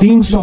300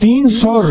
300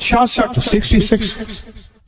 66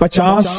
50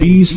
20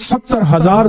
70,000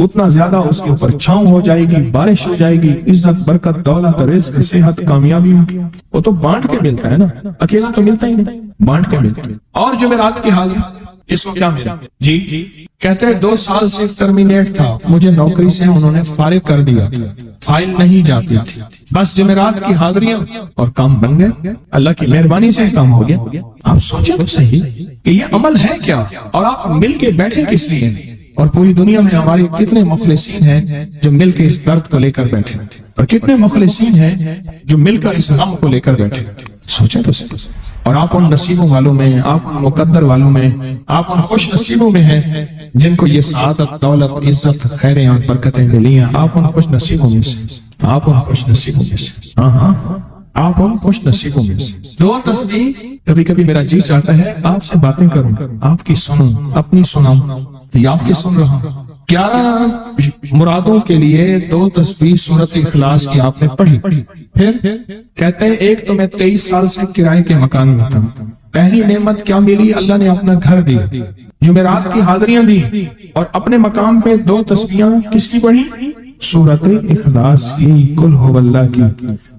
اتنا زیادہ اس کے اوپر چھاؤں ہو جائے گی، بارش ہو جائے گی، عزت، برکت، دولت، رزق، صحت، کامیابی ہوگی۔ وہ تو بانٹ کے ملتا ہے نا، اکیلا تو ملتا ہی نہیں، بانٹ کے ملتا ہے۔ اور جمعرات کی حال اس کو کیا ملا؟ جی کہتے ہیں 2 سال سے ٹرمینیٹ تھا، مجھے نوکری سے انہوں نے فارغ کر دیا تھا، فائل نہیں جاتی تھی، بس جمعرات کی حاضریاں اور کام بن گئے، اللہ کی مہربانی سے کام ہو گیا۔ آپ سوچیں تو صحیح کہ یہ عمل ہے کیا، اور آپ مل کے بیٹھے کس لیے؟ اور پوری دنیا میں ہمارے کتنے مخلصین ہیں جو مل کے اس درد کو لے کر بیٹھے، اور کتنے مخلصین ہیں جو مل کر اس غم کو لے کر بیٹھے۔ سوچیں تو صحیح۔ اور آپ ان نصیبوں والوں میں، آپ ان مقدر والوں میں، آپ ان خوش نصیبوں میں ہیں جن کو یہ سعادت، دولت، عزت، خیریں اور برکتیں ملی ہیں۔ آپ ان خوش نصیبوں میں سے، آپ ان خوش نصیبوں میں سے، ہاں آپ ان خوش نصیبوں میں سے۔ 2 تسبیح کبھی کبھی میرا جی چاہتا ہے آپ سے باتیں کروں، آپ کی سنوں، اپنی سناؤں، تو یہ آپ کی سن رہا ہوں۔ 11 مرادوں کے لیے 2 تسبیح سورۃ اخلاص کی آپ نے پڑھی۔ پھر کہتے ہیں ایک تو میں 23 سال سے کرائے کے مکان میں تھا، پہلی نعمت کیا ملی؟ اللہ نے اپنا گھر دیا، جمعرات کی حاضریاں دی، اور اپنے مقام پہ 2 تسبیحاں کس کی پڑھی؟ سورۃ اخلاص کی، قل هو اللہ کی۔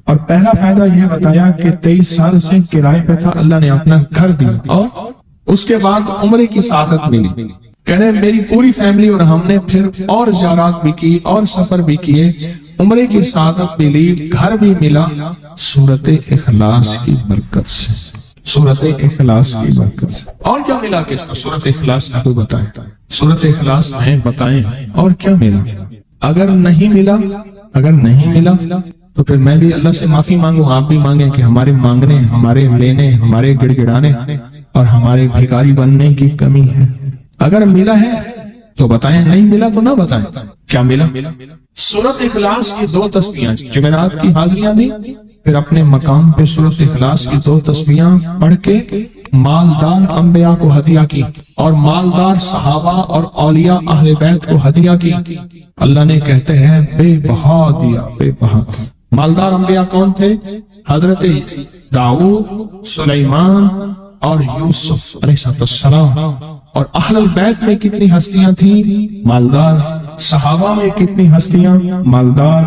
اور پہلا فائدہ یہ بتایا کہ 23 سال سے کرائے پہ تھا، اللہ نے اپنا گھر دیا، اور اس کے بعد عمرے کی سعادت ملی۔ کہہ رہے میری پوری فیملی اور ہم نے پھر اور زیارات بھی کی اور سفر بھی کیے، عمرے کی سعادت ملی، گھر بھی ملا، سورۃ اخلاص کی برکت سے، سورۃ اخلاص کی برکت سے۔ اور کیا ملا کس کو؟ سورۃ اخلاص کا تو بتائیں، سورۃ اخلاص میں بتائیں اور کیا ملا۔ اگر نہیں ملا تو پھر میں بھی اللہ سے معافی مانگوں، آپ بھی مانگیں کہ ہمارے مانگنے، ہمارے لینے، ہمارے گڑ گڑانے اور ہمارے بھکاری بننے کی کمی ہے۔ اگر ملا ہے تو بتائیں، نہیں ملا تو نہ بتائیں۔ کیا ملا؟ سورۃ اخلاص کی 2 تسبیحاں، جمعرات کی حاضریاں دی، پھر اپنے مقام پہ سورۃ اخلاص کی 2 تسبیحاں پڑھ کے مالدار انبیاء کو ہدیہ کی، اور مالدار صحابہ اور اولیاء اہل بیت کو ہدیہ کی۔ اللہ نے کہتے ہیں بے بہا دیا، بے بہا۔ مالدار انبیاء کون تھے؟ حضرت داؤد، سلیمان اور یوسف علیہ السلام۔ اور اہل البیت میں کتنی ہستیاں تھیں؟ مالدار۔ صحابہ میں کتنی ہستیاں؟ مالدار۔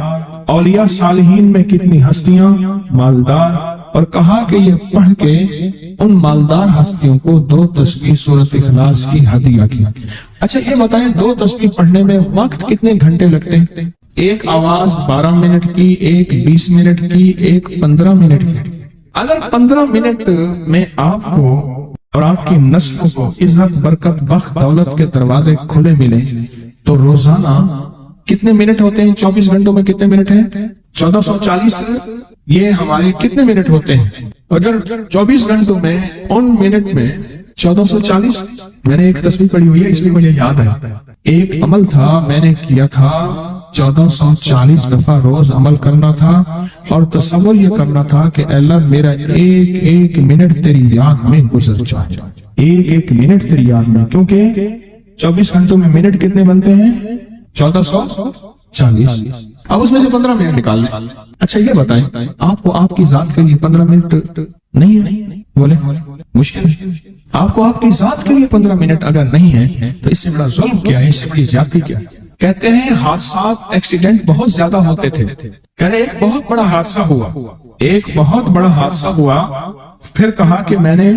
اولیاء صالحین میں کتنی ہستیاں؟ مالدار۔ اور کہا کہ یہ پڑھ کے ان مالدار ہستیوں کو 2 تسبیح سورۃ اخلاص کی ہدیہ کیا۔ اچھا یہ بتائیں 2 تسبیح پڑھنے میں وقت کتنے گھنٹے لگتے ہیں؟ ایک آواز 12 منٹ کی، ایک 20 منٹ کی، ایک 15 منٹ کی۔ اگر 15 منٹ میں آپ کو اور آپ کی نسلوں کو عزت، برکت، بخت، دولت کے دروازے کھلے ملے تو روزانہ کتنے منٹ ہوتے ہیں؟ 24 گھنٹوں میں کتنے منٹ ہیں؟ 1440۔ یہ ہمارے کتنے منٹ ہوتے ہیں؟ اگر 24 گھنٹوں میں ان منٹ میں 1440، میں نے ایک تسبیح پڑھی ہوئی ہے اس لیے مجھے یاد ہے، ایک عمل تھا میں نے کیا تھا 1440 دفعہ روز عمل کرنا تھا، اور تصور یہ کرنا تھا کہ اے اللہ میرا ایک ایک منٹ تیری یاد میں گزر جائے، ایک ایک منٹ تیری یاد میں، کیونکہ 24 گھنٹوں میں منٹ کتنے بنتے ہیں؟ 1440۔ اب اس میں سے 15 منٹ نکال لیں۔ اچھا یہ بتائیں آپ کو آپ کی ذات کے لیے 15 منٹ نہیں ہے؟ بولے مشکل۔ آپ کو آپ کی ذات کے لیے 15 منٹ اگر نہیں ہے تو اس سے بڑا ظلم کیا ہے، اس سے بڑی زیادتی کیا ہے؟ کہتے ہیں حادثات، ایکسیڈنٹ بہت زیادہ ہوتے تھے، کہہ رہے ایک بہت بڑا حادثہ ہوا، ایک بہت بڑا حادثہ ہوا، پھر کہا کہ میں نے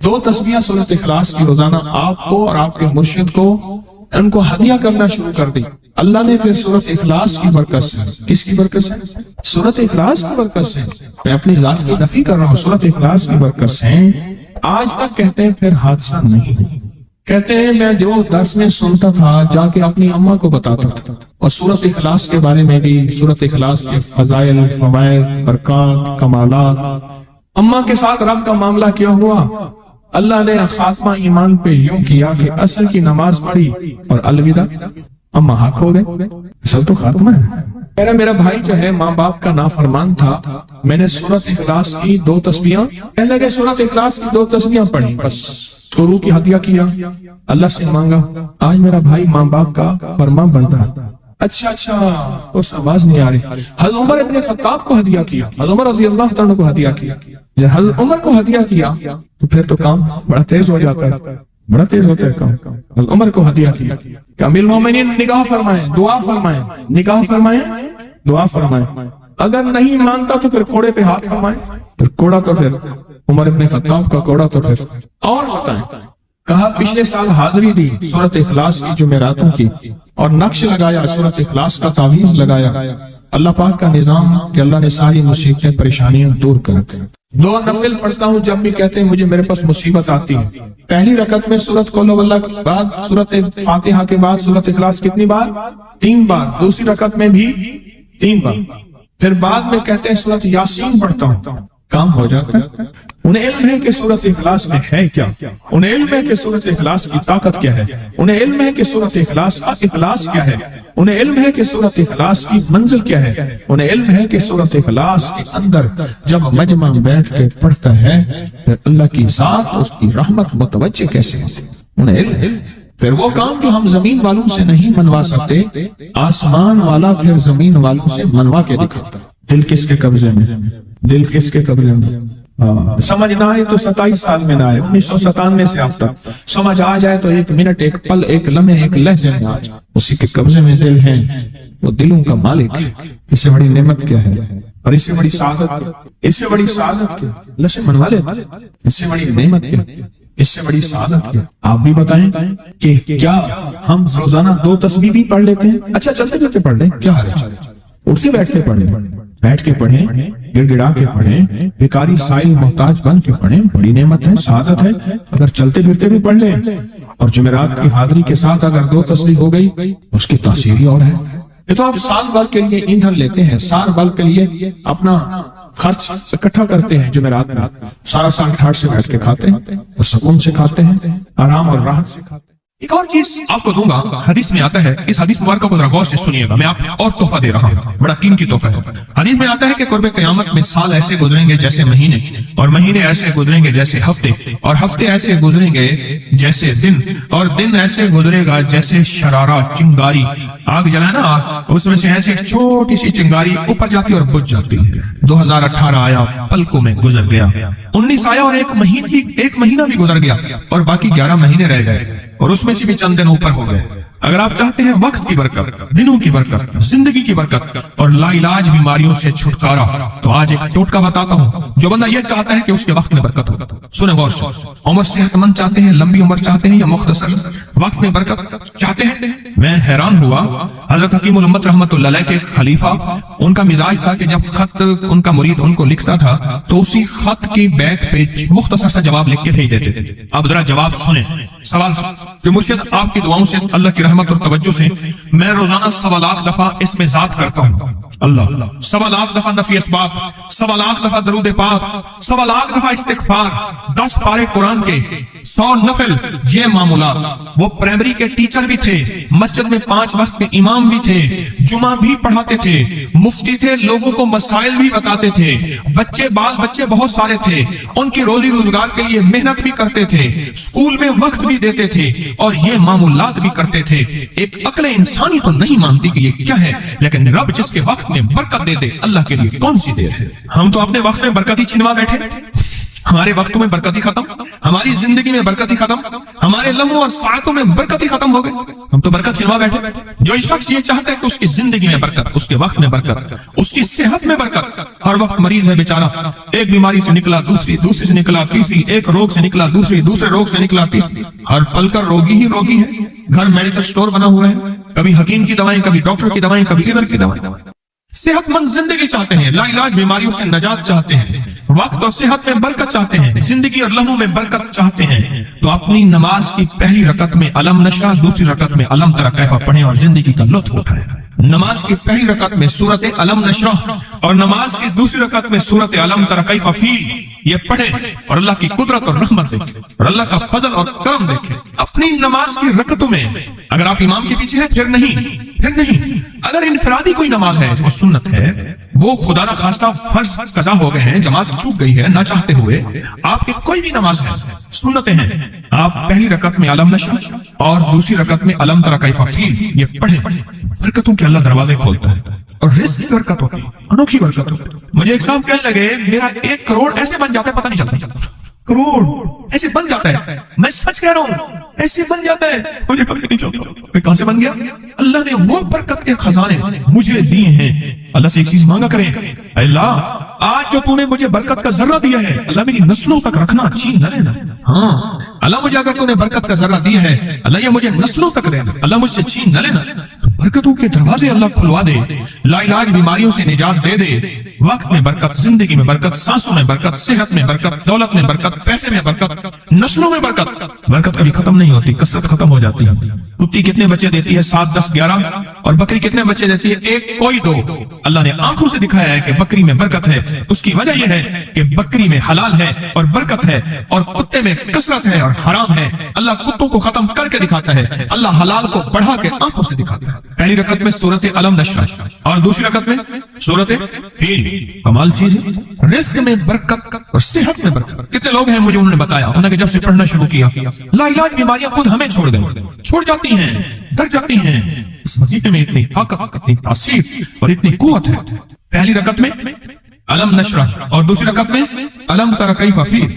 2 تسبیحیں سورۃ اخلاص کی روزانہ آپ کو اور آپ کے مرشد کو ان کو ہدیہ کرنا شروع کر دی۔ اللہ نے پھر سورۃ اخلاص کی برکت سے، کس کی برکت سے؟ سورۃ اخلاص کی برکت سے، میں اپنی ذات کی نفی کر رہا ہوں، سورۃ اخلاص کی برکت سے آج تک کہتے ہیں پھر حادثہ نہیں ہے۔ کہتے ہیں میں جو درس میں سنتا تھا جا کے اپنی اماں کو بتاتا تھا، اور سورۃ اخلاص کے بارے میں بھی، سورۃ اخلاص کے فضائل، فوائد، برکات، کمالات۔ اماں کے ساتھ رب کا معاملہ کیا ہوا؟ اللہ نے خاتمہ ایمان پہ یوں کیا کہ عصر کی نماز پڑھی اور الوداع، اماں حق ہو گئے، اصل تو خاتمہ ہے۔ میرا بھائی جو ہے ماں باپ کا نافرمان تھا، میں نے سورۃ اخلاص کی 2 تسبیحاں، کہنے لگے سورۃ اخلاص کی 2 تسبیحاں پڑھی، بس روح کی ہدیہ کیا، اللہ سے مانگا، آج میرا بھائی ماں باپ کا فرمان بردار۔ اچھا اس آواز نہیں آ رہی۔ حضرت عمر ابن خطاب کو ہدیہ کیا، حضرت عمر رضی اللہ تعالیٰ کو ہدیہ کیا۔ جب حضرت عمر کو ہدیہ کیا تو پھر تو کام بڑا تیز ہو جاتا ہے۔ بڑا تیز ہوتا ہے کام. عمر کو ہدیہ کیا کہ امیر المومنین نگاہ فرمائیں, دعا فرمائیں, نگاہ فرمائیں, دعا فرمائیں. اگر نہیں مانتا تو پھر کوڑے پہ ہاتھ فرمائیں. پھر کوڑا تو پھر عمر ابن خطاب کا کوڑا تو پھر اور بتائیں. کہا پچھلے سال حاضری دی سورۃ اخلاص کی جمعراتوں کی, اور نقش لگایا سورۃ اخلاص کا تعویذ لگایا. اللہ پاک کا نظام کہ اللہ نے ساری مصیبتیں پریشانیاں دور کر دی. 2 نفل پڑھتا ہوں جب بھی کہتے ہیں مجھے میرے پاس مصیبت آتی ہے. پہلی رکعت میں سورۃ قل هو اللہ کے بعد سورۃ فاتحہ کے بعد سورۃ اخلاص کتنی بار؟ 3 بار. دوسری رکعت میں بھی 3 بار. پھر بعد میں کہتے ہیں سورۃ یاسین پڑھتا ہوں, کام ہو جاتا ہے. انہیں علم ہے کہ سورۃ اخلاص میں ہے کیا, انہیں علم ہے کہ سورۃ اخلاص کی طاقت کیا ہے, انہیں علم ہے کہ سورۃ اخلاص کا اخلاص کیا ہے, انہیں علم ہے کہ سورۃ اخلاص کی منزل کیا ہے, انہیں علم ہے کہ سورۃ اخلاص کے اندر جب مجمع بیٹھ کے پڑھتا ہے پھر اللہ کی ذات اس کی رحمت متوجہ کیسے ہے. انہیں علم. پھر وہ کام جو ہم زمین والوں سے نہیں منوا سکتے, آسمان والا پھر زمین والوں سے منوا کے دکھاتا. دل کس کے قبضے میں, دل کس کے قبضے میں. سمجھ نہ آئے تو 27 سال میں نہ آئے, 1997 سے اب تک. سمجھ آ جائے تو 1 منٹ, 1 پل, 1 لمحے, 1 لہجے میں آ جائے. اسی کے قبضے میں دل ہیں, وہ دلوں کا مالک ہے. اس سے بڑی نعمت کیا ہے, اور اس سے بڑی سعادت, اس سے بڑی سعادت کیا؟ اللہ سے منوا لے. اس سے بڑی نعمت کیا, اس سے بڑی سعادت کیا؟ آپ بھی بتائیں کہ کیا ہم روزانہ 2 تسبیح بھی پڑھ لیتے ہیں؟ اچھا چلتے چلتے پڑھ لیں, کیا حرج ہے؟ اٹھتے بیٹھتے پڑھیں, بیٹھ کے پڑھیں, گڑ گڑا کے پڑھیں, بھکاری سائل محتاج بن کے پڑھیں. بڑی نعمت ہے, سعادت ہے. اگر چلتے پھرتے بھی پڑھ لیں, اور جمعرات کی حاضری کے ساتھ اگر 2 تسبیح ہو گئی اس کی تاثیر ہی اور ہے. یہ تو آپ سال بھر کے لیے ایندھن لیتے ہیں, سال بھر کے لیے اپنا خرچ اکٹھا کرتے ہیں. جمعرات میں سارا سال ٹھاٹ سے بیٹھ کے کھاتے ہیں, اور سکون سے کھاتے ہیں, آرام اور راحت سے کھاتے ہیں. ایک اور چیز آپ کو دوں گا, حدیث میں آتا ہے, اس حدیث مبارکہ کو ذرا غور سے سنیے گا, میں آپ کو اور تحفہ دے رہا ہوں, بڑا قیمتی تحفہ ہے. حدیث میں آتا ہے کہ قرب قیامت میں سال ایسے گزریں گے جیسے مہینے, اور مہینے ایسے گزریں گے جیسے ہفتے, اور ہفتے ایسے گزریں گے جیسے دن, اور دن ایسے گزرے گا جیسے شرارہ, چنگاری. آگ جلائے نا آگ, اس میں سے ایسے ایک چھوٹی سی چنگاری اوپر جاتی اور بجھ جاتی ہے. 2018 آیا, پلکوں میں گزر گیا. 19 آیا اور ایک مہینہ بھی گزر گیا, اور باقی 11 مہینے رہ گئے, اور اس میں سے بھی چند دن اوپر ہو گئے. اگر آپ چاہتے ہیں وقت کی برکت, دنوں کی برکت, زندگی کی برکت اور لا علاج بیماریوں سے چھٹکارا, تو آج ایک ٹوٹکا بتاتا ہوں. جو بندہ یہ چاہتا ہے کہ اس کے وقت میں برکت ہو, سنیں غور سے. عمر صحت مند چاہتے ہیں, لمبی عمر چاہتے ہیں, یا مختصر وقت میں برکت چاہتے ہیں؟ میں حیران ہوا, حضرت حکیم الامت رحمت اللہ علیہ کے خلیفہ, ان کا مزاج تھا کہ جب خط ان کا مرید ان کو لکھتا تھا تو اسی خط کی بیک پہ مختصر سا جواب لکھ کے بھیج دیتے تھے. اب ذرا جواب سنیں. سوال جو مرشد آپ کی دعاؤں سے, اللہ کی رحمت اور توجہ سے, میں روزانہ 100 لاکھ دفعہ اس میں ذات کرتا ہوں. اللہ 100 لاکھ دفعہ نفی اسباب, 100 لاکھ دفعہ درود پاک, 100 لاکھ دفعہ استغفار, 10 پارے قرآن کے, 100 نفل. یہ معمولات. وہ پرائمری کے ٹیچر بھی تھے, مسجد میں 5 وقت کے امام بھی تھے, جمعہ بھی پڑھاتے تھے, مفتی تھے, لوگوں کو مسائل بھی بتاتے تھے, بال بچے بہت سارے تھے, ان کی روزی روزگار کے لیے محنت بھی کرتے تھے, اسکول میں وقت بھی دیتے تھے, اور یہ معمولات بھی کرتے تھے. ایک عقل انسانی تو نہیں مانتی کہ یہ کیا ہے, لیکن رب جس کے وقت میں برکت دے دے, اللہ کے لیے کون سی دیر ہے. ہم تو اپنے وقت میں برکت ہی چھنوا بیٹھے, ہمارے وقتوں میں برکت ہی ختم, ہماری زندگی میں برکت ہی ختم, ہمارے لمحوں اور ساعتوں میں برکت ہی ختم ہو گئے. ہم تو برکت چھنوا بیٹھے. جو شخص یہ چاہتا ہے کہ اس کی زندگی میں برکت, اس کے وقت میں برکت, اس کی صحت میں برکت, ہر وقت مریض ہے بیچارہ, ایک بیماری سے نکلا دوسری, دوسری سے نکلا تیسری, ایک روگ سے نکلا دوسری, دوسرے روگ سے نکلا تیسری, ہر پل کر روگی ہی روگی ہے. گھر میڈیکل سٹور بنا ہوا ہے, کبھی حکیم کی دوائیں, کبھی ڈاکٹر کی دوائیں, کبھی ادھر کی دوائیں. صحت مند زندگی چاہتے ہیں, لا علاج بیماریوں سے نجات چاہتے ہیں, وقت اور صحت میں برکت چاہتے ہیں, زندگی اور لمحوں میں برکت چاہتے ہیں, تو اپنی نماز کی پہلی رکعت میں علم نشرح, دوسری رکعت میں علم تری کیف پڑھیں اور زندگی کا لطف اٹھائیں. نماز کی پہلی رکعت میں سورت علم نشرح اور نماز کی دوسری رکعت میں سورت علم تری کیف فیل, یہ پڑھیں اور اللہ کی قدرت اور رحمت دیکھیں, اور اللہ کا فضل اور کرم دیکھیں. اپنی نماز کی رکعتوں میں اگر آپ امام کے پیچھے ہیں پھر نہیں. اگر انفرادی کوئی نماز ہے وہ سنت ہے, وہ خدا نہ خواستہ فرض قضا ہو گئے ہیں, جماعت چوک گئی ہے نہ چاہتے ہوئے, آپ کی کوئی بھی نماز ہے, سنتیں ہیں, آپ پہلی رکعت میں علم نشرح اور دوسری رکعت میں علم تری کیف فیل یہ پڑھیں. برکتوں کے اللہ دروازے کھولتا ہے, اور رزق کی برکت ہوتی ہے, انوکھی برکت ہوتی ہے. مجھے ایک صاحب کہنے لگے میرا 1 کروڑ ایسے بن جاتا ہے پتہ نہیں چلتا. کروڑ ایسے بن جاتا ہے. میں سچ کہہ رہا ہوں, ایسے بن جاتا ہے. مجھے پتہ نہیں چلتا میں کہاں سے بن گیا. اللہ نے وہ برکت کے خزانے مجھے دیے ہیں. اللہ سے ایک چیز مانگا کریں, اللہ آج جو تو نے مجھے برکت کا ذرہ دیا ہے, اللہ میری نسلوں تک رکھنا, چھین نہ لینا. ہاں اللہ مجھے اگر تو نے برکت کا ذرہ دیا ہے, اللہ یہ مجھے نسلوں تک رہنا, اللہ مجھ سے چھین نہ لینا. برکتوں کے دروازے اللہ کھلوا دے, لا علاج بیماریوں سے نجات دے دے. وقت میں برکت, زندگی میں برکت, سانسوں میں برکت, صحت میں برکت, دولت میں برکت, پیسے میں برکت, نسلوں میں برکت. برکت کبھی ختم نہیں ہوتی, کثرت ختم ہو جاتی ہے. کتی کتنے بچے دیتی ہے؟ 7, 10, 11. اور بکری کتنے بچے دیتی ہے؟ 1, کوئی 2. اللہ نے آنکھوں سے دکھایا ہے کہ بکری میں برکت ہے. اس کی وجہ یہ ہے کہ بکری میں حلال ہے اور برکت ہے, اور کتے میں کثرت ہے اور حرام ہے. اللہ کتوں کو ختم کر کے دکھاتا ہے, اللہ حلال کو بڑھا کے آنکھوں سے دکھاتا ہے. پہلی رکعت میں سورۃ علم نشرح اور دوسری رکعت میں سورۃ فیل. کمال چیز ہے. رزق میں برکت اور صحت میں برکت. کتنے لوگ ہیں مجھے انہوں نے بتایا, انہوں نے جب سے پڑھنا شروع کیا, لا علاج بیماریاں خود ہمیں چھوڑ جاتی ہیں, ڈر جاتی ہیں. اس وظیفے میں اتنی طاقت, اتنی تاثیر اور اتنی قوت ہے. پہلی رکعت میں علم نشرح اور دوسری رکعت میں علم تر کیف فیل.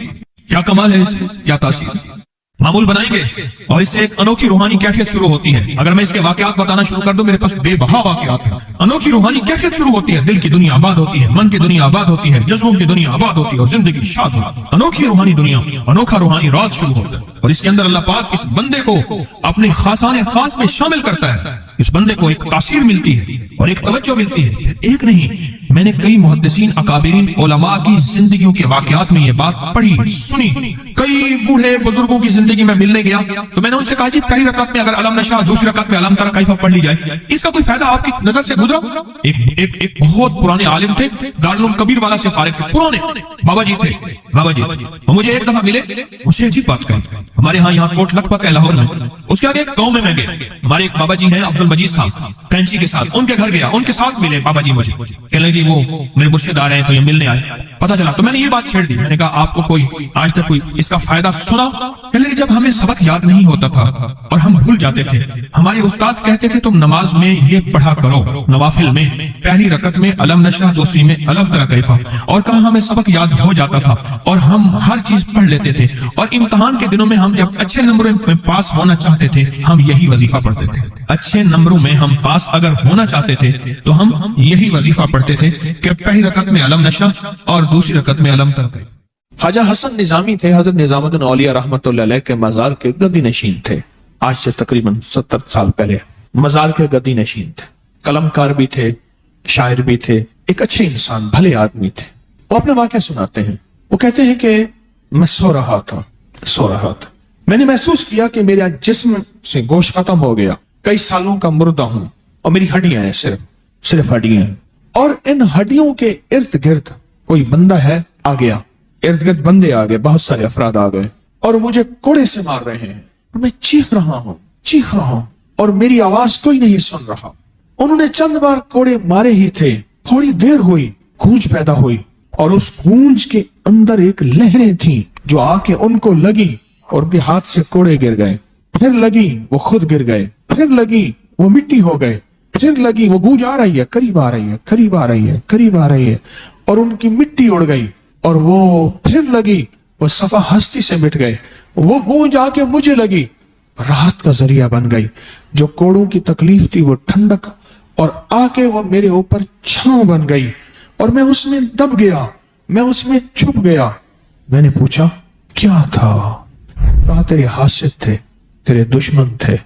کیا کمال ہے اس میں, کیا تاثیر. معمول بنائیں گے اور اس سے ایک انوکھی روحانی کیفیت شروع ہوتی ہے. اگر میں اس کے واقعات بتانا شروع کر دوں, میرے پاس بے بہا واقعات ہیں. انوکھی روحانی کیفیت شروع ہوتی ہے, دل کی دنیا آباد ہوتی ہے, من کی دنیا آباد ہوتی ہے, جذبوں کی دنیا آباد ہوتی ہے اور زندگی شاد ہوتی ہے. انوکھی روحانی دنیا, انوکھا روحانی راز شروع ہوتا ہے, اور اس کے اندر اللہ پاک اس بندے کو اپنے خاصان خاص میں شامل کرتا ہے. اس بندے کو ایک تاثیر ملتی ہے اور ایک توجہ ملتی ہے. ایک نہیں, میں نے کئی محدثین, اکابرین, علماء کی زندگیوں کے واقعات میں یہ بات پڑھی, سنی. کئی بوڑھے بزرگوں کی زندگی میں ملنے گیا تو میں نے ان سے کہا جی پہلی رکعت میں اگر علم نشرح, دوسری رکعت میں علم تر کیف پڑھ لی جائے, اس کا کوئی فائدہ آپ کی نظر سے گزرا؟ ایک بہت پرانے عالم تھے, دارالعلوم کبیر والا سے فارغ تھے, پرانے بابا جی تھے. بابا جی وہ مجھے ایک دفعہ ملے, مجھے عجیب بات کہی. ہمارے ہاں یہاں کوٹ لکھپت ہے لاہور میں, اس کے آگے ایک گاؤں میں گئے. ہمارے ایک بابا جی ہیں عبد المجید صاحب کینچی کے ساتھ, ان کے گھر گیا, ان کے ساتھ ملے بابا جی. مجھے کہنے لگے جی وہ میرے مرشد آ رہے ہیں تو یہ ملنے آئے. پتا چلا تو میں نے یہ بات چھیڑ دی. میں نے کہا آپ کو کوئی آج تک کوئی اس کا فائدہ سنا؟ کہنے لگے جب ہمیں سبق یاد نہیں ہوتا تھا اور ہم بھول جاتے تھے, ہمارے استاد کہتے تھے تم نماز میں یہ پڑھا کرو, نوافل میں پہلی رکعت میں علم نشرح, دوسری میں علم تر کیف, اور کہا ہمیں سبق یاد ہو جاتا تھا اور ہم ہر چیز پڑھ لیتے تھے, اور امتحان کے دنوں میں ہم جب اچھے نمبروں میں پاس ہونا چاہتے تھے ہم یہی وظیفہ پڑھتے تھے. اچھے نمبروں میں ہم پاس اگر ہونا چاہتے تھے تو ہم یہی وظیفہ پڑھتے تھے کہ پہلی رکعت میں علم نشرح اور دوسری رکعت میں علم تر کیف. خواجہ حسن نظامی تھے, حضرت نظام الدین اولیاء رحمت اللہ علیہ کے مزار کے گدی نشین تھے. آج سے تقریباً 70 سال پہلے مزار کے گدی نشین تھے. قلم کار بھی تھے, شاعر بھی تھے, ایک اچھے انسان, بھلے آدمی تھے. وہ اپنے واقعہ سناتے ہیں. وہ کہتے ہیں کہ میں سو رہا تھا, میں نے محسوس کیا کہ میرا جسم سے گوشت ختم ہو گیا, کئی سالوں کا مردہ ہوں اور میری ہڈیاں ہیں, صرف ہڈیاں ہیں, اور ان ہڈیوں کے ارد گرد کوئی بندہ ہے آ گیا, ارد گرد بندے آ گئے, بہت سارے افراد آ گئے اور مجھے کوڑے سے مار رہے ہیں. میں چیخ رہا ہوں اور میری آواز کوئی نہیں سن رہا. انہوں نے چند بار کوڑے مارے ہی تھے, تھوڑی دیر ہوئی, گونج پیدا ہوئی, اور اس گونج کے اندر ایک لہریں تھیں جو آ کے ان کو لگی اور ان کے ہاتھ سے کوڑے گر گئے. پھر لگی وہ خود گر گئے, پھر لگی وہ مٹی ہو گئے, پھر لگی وہ گونج آ رہی ہے, قریب آ رہی ہے, اور ان کی مٹی اڑ گئی, اور وہ پھر لگی وہ صفا ہستی سے مٹ گئے. وہ گونج آ کے مجھے لگی, راحت کا ذریعہ بن گئی. جو کوڑوں کی تکلیف تھی وہ ٹھنڈک, اور آ کے وہ میرے اوپر چھاؤں بن گئی, اور میں اس میں دب گیا, میں اس میں چھپ گیا. میں نے پوچھا کیا تھا؟ کہا تیرے حاسد تھے, تیرے دشمن تھے,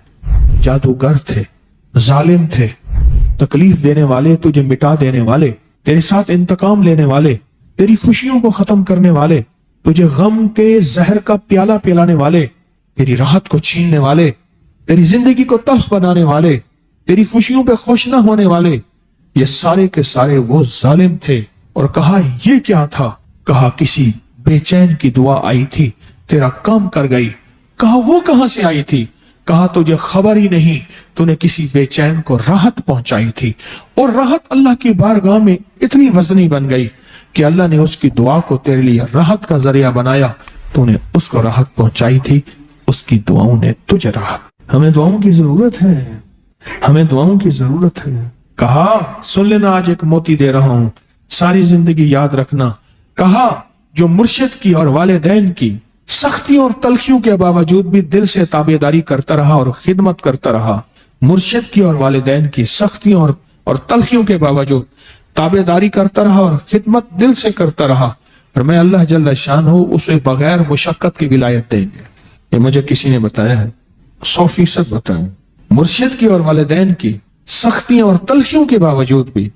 جادوگر تھے, ظالم تھے, تکلیف دینے والے, تجھے مٹا دینے والے, تیرے ساتھ انتقام لینے والے, تیری خوشیوں کو ختم کرنے والے, تجھے غم کے زہر کا پیالہ پلانے والے, تیری راحت کو چھیننے والے, تیری زندگی کو تلخ بنانے والے, تیری خوشیوں پہ خوش نہ ہونے والے, یہ سارے کے سارے وہ ظالم تھے. اور کہا یہ کیا تھا؟ کہا کسی بے چین کی دعا آئی تھی, تیرا کام کر گئی. کہا وہ کہاں سے آئی تھی؟ کہا تجھے خبر ہی نہیں, تو نے کسی بے چین کو راحت پہنچائی تھی, اور راحت اللہ کی بارگاہ میں اتنی وزنی بن گئی کہ اللہ نے اس کی دعا کو تیرے لیے راحت کا ذریعہ بنایا, تو نے اس کو راحت پہنچائی تھی, اس کی دعاؤں نے تجھے راحت. ہمیں دعاؤں کی ضرورت ہے, ہمیں دعاؤں کی ضرورت ہے. کہا سن لینا, آج ایک موتی دے رہا ہوں, ساری زندگی یاد رکھنا. کہا جو مرشد کی اور والدین کی سختیوں اور تلخیوں کے باوجود بھی دل سے تابعداری کرتا رہا اور خدمت کرتا رہا. مرشد کی اور والدین کی سختیوں اور تلخیوں کے باوجود تابعداری کرتا رہا اور خدمت دل سے کرتا رہا. اور میں اللہ جل شان ہوں اسے بغیر مشقت کی ولایت دیں گے. یہ مجھے کسی نے بتایا ہے, 100% بتایا. مرشد کی اور والدین کی سختیوں اور تلخیوں کے باوجود بھی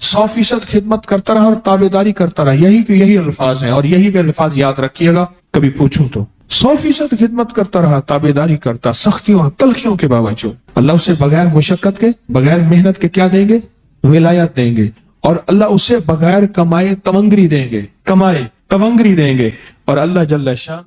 100% خدمت کرتا رہا اور تابعداری کرتا رہا. یہی الفاظ ہیں, اور یہی کے الفاظ یاد رکھیے گا کبھی پوچھوں تو. 100% خدمت کرتا رہا, تابعداری کرتا, سختیوں اور تلخیوں کے باوجود. اللہ اسے بغیر مشقت کے, بغیر محنت کے کیا دیں گے؟ ولایت دیں گے. اور اللہ اسے بغیر کمائے تونگری دیں گے, اور اللہ جل شان